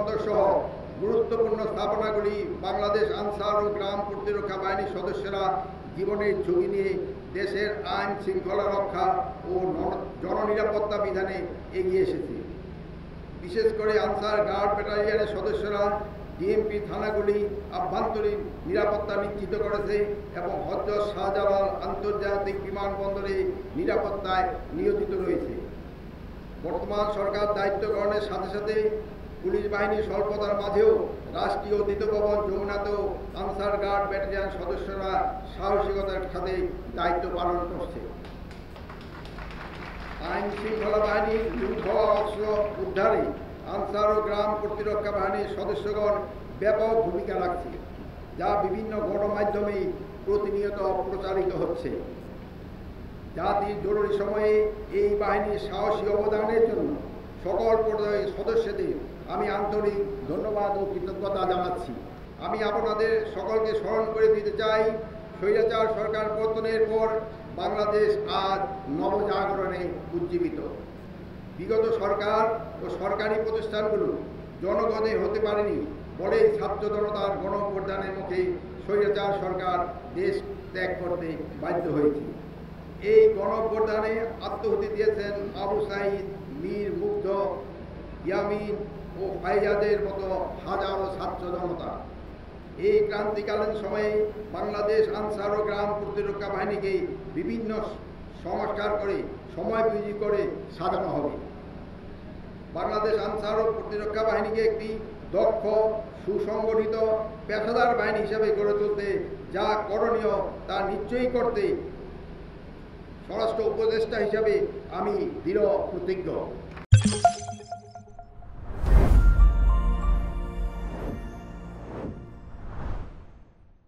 বন্দর সহ গুরুত্বপূর্ণ স্থাপনাগুলি বাংলাদেশ আনসার ও গ্রাম প্রতিরক্ষা বাহিনীর সদস্যরা জীবনের ঝুঁকি নিয়ে দেশের আইন শৃঙ্খলা রক্ষা ও জননিরাপত্তা বিধানে এগিয়ে এসেছে। বিশেষ করে আনসার গার্ড ব্যাটালিয়নের সদস্যরা ডিএমপি থানাগুলি আভ্যন্তরীণ নিরাপত্তা নিশ্চিত করেছে এবং হযরত শাহজালাল আন্তর্জাতিক বিমানবন্দরে নিরাপত্তায় নিয়োজিত রয়েছে। বর্তমান সরকার দায়িত্ব গ্রহণের সাথে সাথে পুলিশ বাহিনীর স্বল্পতার মাঝেও রাষ্ট্রীয় দ্বিতভবন যমুনাতেও আনসার গার্ড ব্যাটালিয়ন সদস্যরা সাহসিকতার সাথে দায়িত্ব পালন করছে। আইন শৃঙ্খলা বাহিনীর লুট হওয়া অস্ত্র উদ্ধারে আনসার ও গ্রাম প্রতিরক্ষা বাহিনীর সদস্যগণ ব্যাপক ভূমিকা রাখছে, যা বিভিন্ন গণমাধ্যমে প্রতিনিয়ত প্রচারিত হচ্ছে। জাতির জরুরি সময়ে এই বাহিনীর সাহসী অবদানের জন্য সকল পর্যায়ের সদস্যদের আমি আন্তরিক ধন্যবাদ ও কৃতজ্ঞতা জানাচ্ছি। আমি আপনাদের সকলকে স্মরণ করে দিতে চাই, স্বৈরাচার সরকার পতনের পর বাংলাদেশ আজ নবজাগরণে উজ্জীবিত। বিগত সরকার ও সরকারি প্রতিষ্ঠানগুলো জনগণের হতে পারেনি বলে ছাত্র জনতার গণঅভ্যুত্থানের মুখে স্বৈরাচার সরকার দেশ ত্যাগ করতে বাধ্য হয়েছে। এই গণঅভ্যুত্থানে আত্মহুতি দিয়েছেন আবু সাঈদ, মীর মুগ্ধ, ইয়ামিন ও ফাইজাদের মতো হাজারো ছাত্র জনতা। এই ক্রান্তিকালীন সময়ে বাংলাদেশ আনসার ও গ্রাম প্রতিরক্ষা বাহিনীকে বিভিন্ন সংস্কার করে সময়োপযোগী করে সাজানো হবে। বাংলাদেশ আনসার ও প্রতিরক্ষা বাহিনীকে একটি দক্ষ, সুসংগঠিত, পেশাদার বাহিনী হিসেবে গড়ে তুলতে যা করণীয় তা নিশ্চয়ই করতে স্বরাষ্ট্র উপদেষ্টা হিসাবে আমি দৃঢ় প্রতিজ্ঞ।